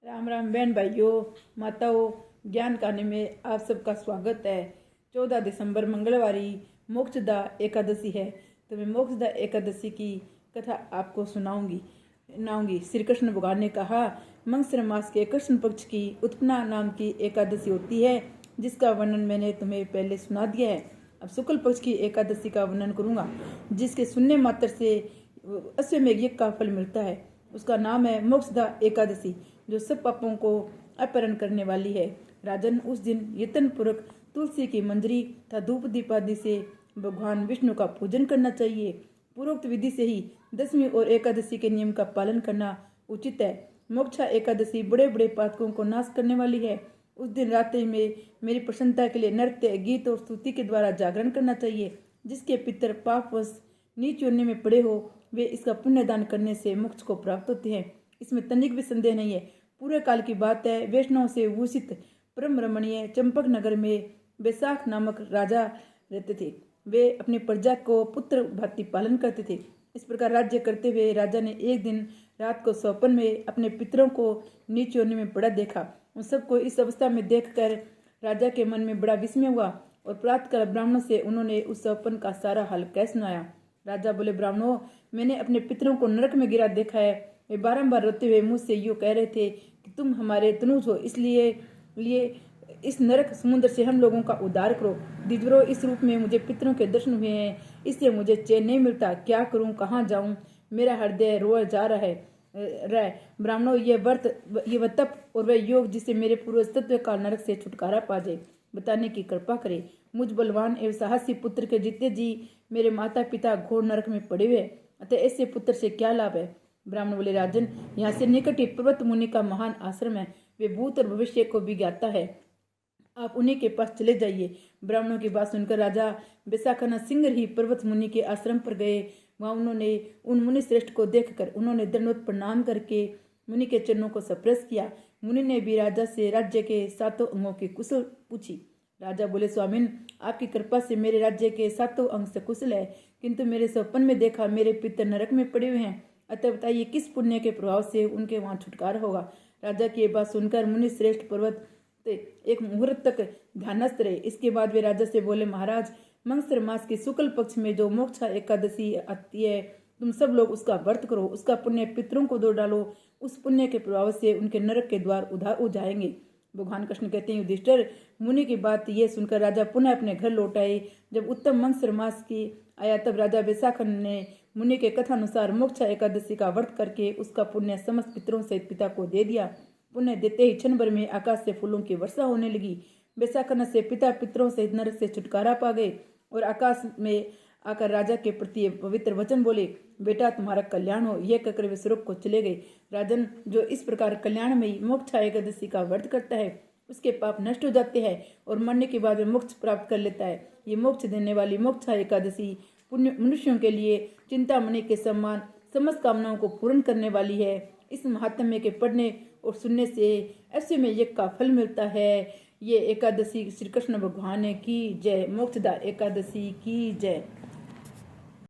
राम राम बहन भाइयों माताओं, ज्ञान कहानी में आप सबका स्वागत है। 14 दिसंबर मंगलवारी मोक्षदा एकादशी है, तो मैं मोक्षदा एकादशी की कथा आपको सुनाऊंगी। श्री कृष्ण भगवान ने कहा, मंगसर मास के कृष्ण पक्ष की उत्पन्ना नाम की एकादशी होती है, जिसका वर्णन मैंने तुम्हें पहले सुना दिया है। अब शुक्ल पक्ष की एकादशी का वर्णन करूंगा, जिसके सुनने मात्र से अश्वमेघ यज्ञ का फल मिलता है। उसका नाम है मोक्षदा एकादशी, जो सब पापों को अपहरण करने वाली है। राजन, उस दिन यत्न पूर्वक तुलसी की मंजरी तथा धूप दीप आदि से भगवान विष्णु का पूजन करना चाहिए। पूर्वोक्त विधि से ही दसवीं और एकादशी के नियम का पालन करना उचित है। मोक्षा एकादशी बड़े बड़े पातकों को नाश करने वाली है। उस दिन रात्रि में मेरी प्रसन्नता के लिए नृत्य, गीत और स्तुति के द्वारा जागरण करना चाहिए। जिसके पितर पापवश नीच योनि में पड़े हो, वे इसका पुण्यदान करने से मोक्ष को प्राप्त होते हैं। इसमें तनिक भी संदेह नहीं है। पूरे काल की बात है। वैष्णव से भूषित परम रमणीय चंपक नगर में बैसाख नामक राजा रहते थे। वे अपनी प्रजा को पुत्र भांति पालन करते थे। इस प्रकार राज्य करते हुए राजा ने एक दिन रात को स्वप्न में अपने पितरों को नीच योनि में पड़ा देखा। उन सबको इस अवस्था में देखकर राजा के मन में बड़ा विस्मय हुआ और प्रातःकाल ब्राह्मणों से उन्होंने उस स्वप्न का सारा हाल कह सुनाया। राजा बोले, ब्राह्मणों, मैंने अपने पितरों को नरक में गिरा देखा है। वे बारंबार रोते हुए मुझसे यूँ कह रहे थे कि तुम हमारे तनुज हो, इसलिए इस नरक समुद्र से हम लोगों का उद्धार करो। द्विजवरों, इस रूप में मुझे पितरों के दर्शन हुए हैं, इसलिए मुझे चैन नहीं मिलता। क्या करूं, कहाँ जाऊं? मेरा हृदय रोया जा रहा है। ब्राह्मणों, ये वह तप और वह योग जिससे मेरे पूर्वज तत्व काल नरक से छुटकारा पा जाए, बताने की कृपा करे। मुझ बलवान एवं साहसी पुत्र के जीते जी मेरे माता पिता घोर नरक में पड़े हुए, अतः ऐसे पुत्र से क्या लाभ है? ब्राह्मण बोले, राजन, यहाँ से निकट ही पर्वत मुनि का महान आश्रम है। वे भूत और भविष्य को भी ज्ञाता है। आप उन्हीं के पास चले जाइए। ब्राह्मणों की बात सुनकर राजा बैसाखना सिंह ही पर्वत मुनि के आश्रम पर गए। वहां उन्होंने उन मुनि श्रेष्ठ को देखकर उन्होंने दंडवत प्रणाम करके मुनि के चरणों को स्पर्श किया। मुनि ने भी राजा से राज्य के 7 अंगों की कुशल पूछी। राजा बोले, स्वामिन, आपकी कृपा से मेरे राज्य के 7 अंग सकुशल है, किंतु मेरे स्वप्न में देखा मेरे पितर नरक में पड़े हुए हैं। अतः बताइए, किस पुण्य के प्रभाव से उनके वहां छुटकारा होगा? राजा की बात सुनकर मुनि श्रेष्ठ पर्वत एक मुहूर्त तक ध्यानस्थ रहे। इसके बाद वे राजा से बोले, महाराज, मंगसर मास की शुक्ल पक्ष में जो मोक्षा एकादशी आती है, तुम सब लोग उसका व्रत करो। उसका पुण्य पितरों को दो डालो। उस पुण्य के प्रभाव से उनके नरक के द्वार उधार हो जाएंगे। भगवान कृष्ण कहते हैं, युधिष्ठिर, मुनि की बात यह सुनकर राजा पुनः अपने घर लौट आए। जब उत्तम मंगसर मास की आया, तब राजा बैसाखन ने मुनि के कथानुसार मोक्षा एकादशी का व्रत करके उसका पुण्य समस्त पितरों से पिता को दे दिया। पुण्य देते ही क्षण भर में आकाश से फूलों की वर्षा होने लगी। बैसाखन से पिता पितरों सहित नरक से छुटकारा पा गए और आकाश में आकर राजा के प्रति पवित्र वचन बोले, बेटा, तुम्हारा कल्याण हो। यह कहकर वे स्वर्ग को चले गए। राजन, जो इस प्रकार कल्याणमयी मोक्षा एकादशी का व्रत करता है, उसके पाप नष्ट हो जाते हैं और मरने के बाद वे मोक्ष प्राप्त कर लेता है। ये मोक्ष देने वाली मोक्षा एकादशी पुण्य मनुष्यों के लिए चिंतामणि के समान समस्त कामनाओं को पूर्ण करने वाली है। इस महात्म्य के पढ़ने और सुनने से ऐसे में यज्ञ का फल मिलता है। ये एकादशी श्री कृष्ण भगवान की जय। मोक्षदा एकादशी की जय।